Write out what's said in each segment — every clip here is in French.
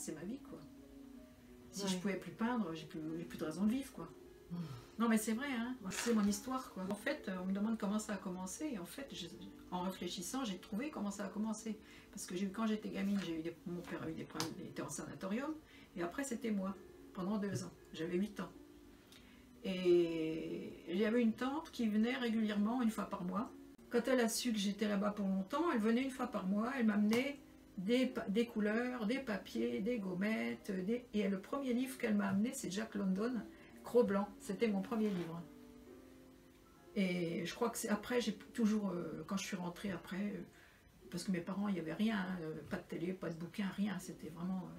c'est ma vie, quoi. Si je pouvais plus peindre, j'ai plus de raison de vivre, quoi. Non, mais c'est vrai, hein, c'est mon histoire, quoi. En fait, on me demande comment ça a commencé, et en fait, en réfléchissant, j'ai trouvé comment ça a commencé. Parce que quand j'étais gamine, mon père a eu des problèmes, il était en sanatorium, et après, c'était moi, pendant 2 ans. J'avais 8 ans. Et j'avais une tante qui venait régulièrement, une fois par mois. Quand elle a su que j'étais là-bas pour longtemps, elle venait une fois par mois, elle m'amenait des couleurs, des papiers, des gommettes, et le premier livre qu'elle m'a amené, c'est Jack London, Cro-Blanc. C'était mon premier livre. Et je crois que c'est après, j'ai toujours, quand je suis rentrée après, parce que mes parents, il n'y avait rien, hein, pas de télé, pas de bouquin, rien, c'était vraiment...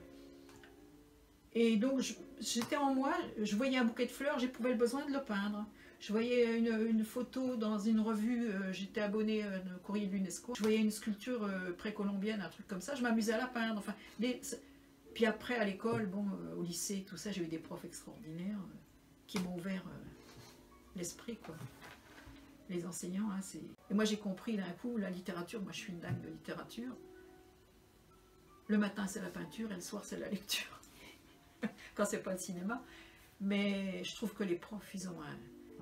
Et donc, j'étais en moi, je voyais un bouquet de fleurs, j'éprouvais le besoin de le peindre. Je voyais une photo dans une revue, j'étais abonnée au courrier de l'UNESCO. Je voyais une sculpture précolombienne, un truc comme ça, je m'amusais à la peindre. Enfin, puis après, à l'école, bon, au lycée, tout ça, j'ai eu des profs extraordinaires qui m'ont ouvert l'esprit, quoi. Les enseignants, hein, c'est... Et moi, j'ai compris d'un coup, la littérature, moi, je suis une dingue de littérature. Le matin, c'est la peinture, et le soir, c'est la lecture. Quand c'est pas le cinéma. Mais je trouve que les profs, ils ont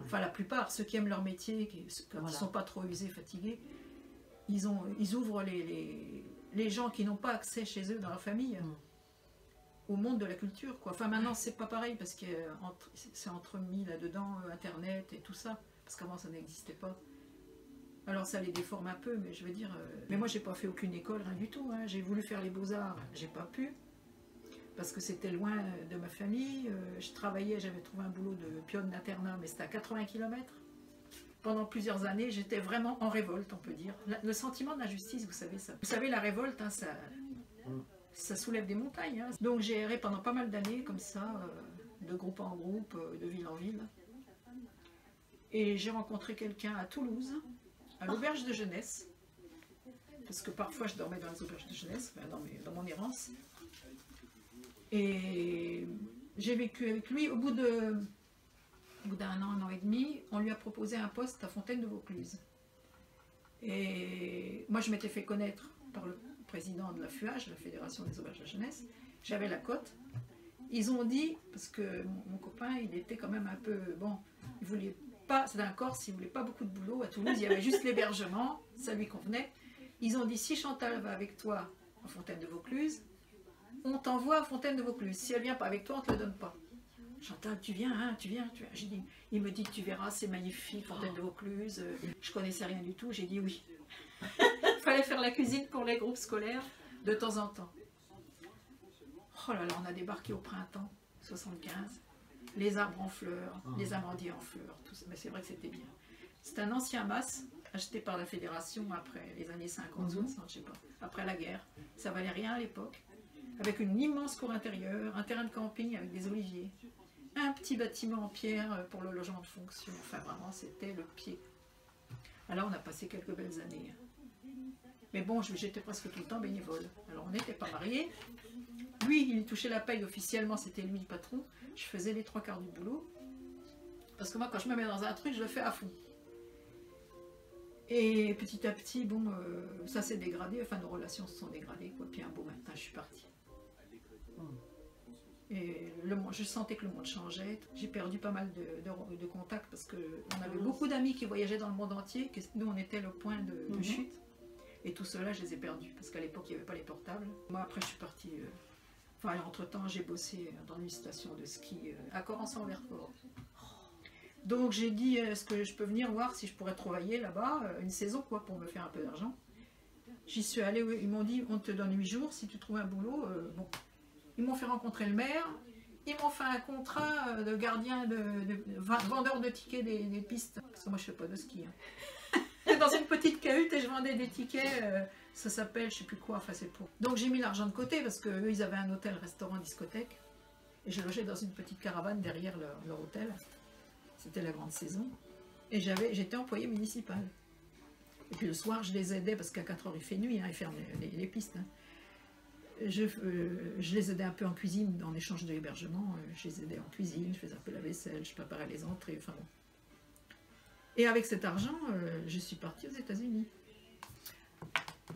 enfin la plupart, ceux qui aiment leur métier, quand ils sont pas trop usés, fatigués, ils ouvrent les gens qui n'ont pas accès chez eux dans leur famille au monde de la culture, quoi. Enfin maintenant c'est pas pareil parce que c'est entremis là-dedans, Internet et tout ça, parce qu'avant ça n'existait pas. Alors ça les déforme un peu, mais je veux dire... Mais moi j'ai pas fait aucune école, rien du tout, hein. J'ai voulu faire les beaux-arts, j'ai pas pu. Parce que c'était loin de ma famille, je travaillais, j'avais trouvé un boulot de pionne d'internat, mais c'était à 80 km. Pendant plusieurs années, j'étais vraiment en révolte, on peut dire. Le sentiment de l'injustice, vous savez ça. Vous savez, la révolte, hein, ça soulève des montagnes. Hein. Donc j'ai erré pendant pas mal d'années, comme ça, de groupe en groupe, de ville en ville. Et j'ai rencontré quelqu'un à Toulouse, à l'auberge de jeunesse, parce que parfois je dormais dans les auberges de jeunesse, dans mon errance. Et j'ai vécu avec lui. Au bout d'un an, 1 an et demi, on lui a proposé un poste à Fontaine-de-Vaucluse. Et moi, je m'étais fait connaître par le président de la FUAGE, la Fédération des auberges de jeunesse. J'avais la cote. Ils ont dit, parce que mon copain, il était quand même un peu... Bon, il voulait pas... C'est un Corse, il voulait pas beaucoup de boulot. À Toulouse, il y avait juste l'hébergement, ça lui convenait. Ils ont dit, si Chantal va avec toi à Fontaine-de-Vaucluse, on t'envoie à Fontaine-de-Vaucluse. Si elle vient pas avec toi, on te le donne pas. Chantal, tu viens, hein, tu viens. J'ai dit, il me dit, tu verras, c'est magnifique, Fontaine-de-Vaucluse. Je connaissais rien du tout, j'ai dit oui. Il fallait faire la cuisine pour les groupes scolaires de temps en temps. Oh là là, on a débarqué au printemps 75. Les arbres en fleurs, les amandiers en fleurs, tout ça. Mais c'est vrai que c'était bien. C'est un ancien mas acheté par la fédération après les années 50, 60, je sais pas, après la guerre. Ça valait rien à l'époque. Avec une immense cour intérieure, un terrain de camping avec des oliviers, un petit bâtiment en pierre pour le logement de fonction. Enfin, vraiment, c'était le pied. Alors, on a passé quelques belles années. Mais bon, j'étais presque tout le temps bénévole. Alors, on n'était pas mariés. Lui, il touchait la paye officiellement, c'était lui le patron. Je faisais les 3/4 du boulot. Parce que moi, quand je me mets dans un truc, je le fais à fond. Et petit à petit, bon, ça s'est dégradé. Enfin, nos relations se sont dégradées, quoi. Puis un beau matin, je suis partie. Et je sentais que le monde changeait. J'ai perdu pas mal de contacts parce qu'on avait beaucoup d'amis qui voyageaient dans le monde entier, que nous on était le point de chute. Et tout cela, je les ai perdus parce qu'à l'époque il n'y avait pas les portables. Moi après je suis partie, enfin entre temps j'ai bossé dans une station de ski à Corançon-Vercors. Donc j'ai dit est-ce que je peux venir voir si je pourrais travailler là-bas une saison quoi pour me faire un peu d'argent. J'y suis allée, ils m'ont dit on te donne 8 jours si tu trouves un boulot. Bon. Ils m'ont fait rencontrer le maire, ils m'ont fait un contrat de gardien, vendeur de tickets des pistes. Parce que moi je fais pas de ski. Hein. Dans une petite cahute et je vendais des tickets, ça s'appelle je sais plus quoi, enfin c'est pour. Donc j'ai mis l'argent de côté parce qu'eux ils avaient un hôtel, restaurant, discothèque. Et je logeais dans une petite caravane derrière leur hôtel. C'était la grande saison. Et j'étais employée municipale. Et puis le soir je les aidais parce qu'à 4 h il fait nuit, hein, ils ferment les pistes. Hein. Je les aidais un peu en cuisine, en échange de l'hébergement, je les aidais en cuisine, je faisais un peu la vaisselle, je préparais les entrées, enfin bon. Et avec cet argent, je suis partie aux États-Unis.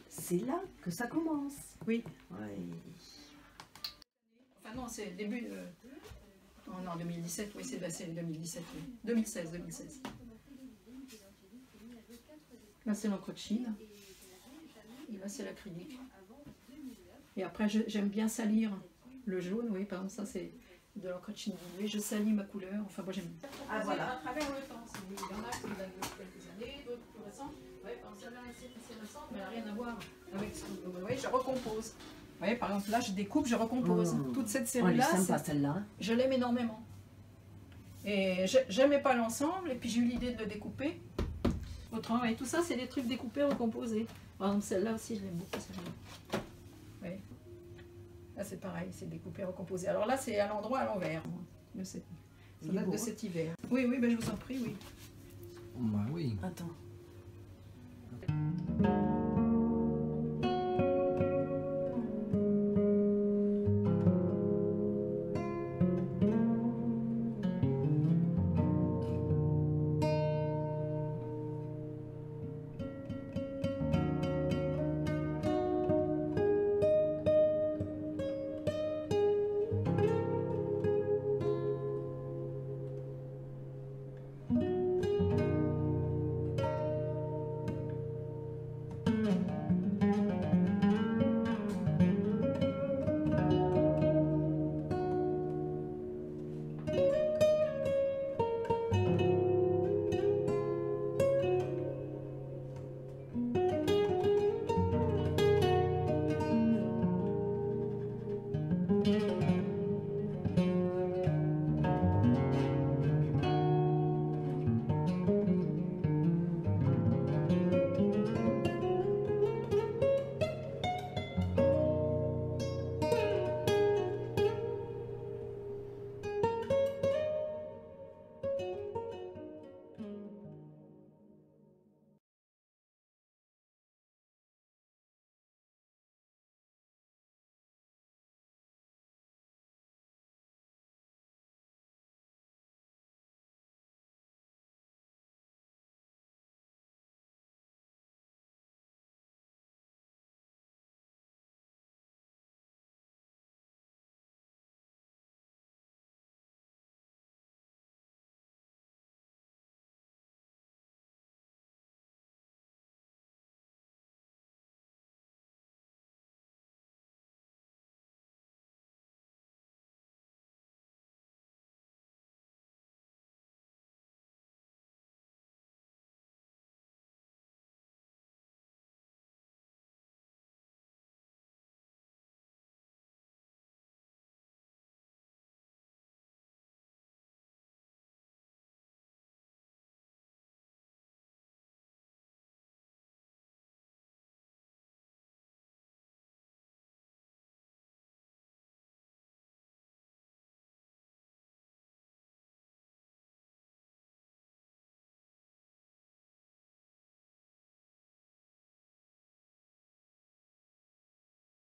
C'est là que ça commence. Oui. Ouais. non, c'est le début. Oh non, 2017, oui, c'est 2017, oui. 2016. Là, c'est l'encre de Chine. Et là, c'est l'acrylique. Et après, j'aime bien salir le jaune, oui, par exemple, ça, c'est de l'encre de Chine diluée. Je salis ma couleur. Enfin, moi, j'aime bien. Ah, voilà. À travers le temps. Il y en a qui datent de quelques années, d'autres plus récentes. Oui, par exemple, celle-là, c'est récente, mais elle n'a rien à voir avec ce que vous voyez. Je recompose. Vous voyez, par exemple, là, je découpe, je recompose. Toute cette série-là, je l'aime énormément. Et j'aimais pas l'ensemble, et puis j'ai eu l'idée de le découper. Autrement, et tout ça, c'est des trucs découpés, recomposés. Par exemple, celle-là aussi, je l'aime beaucoup, celle-là. Oui. Là, c'est pareil, c'est découpé, recomposé. Alors là, c'est à l'endroit, à l'envers. Ça date de cet hiver. Oui, ben, je vous en prie, oui. Bah oui. Attends.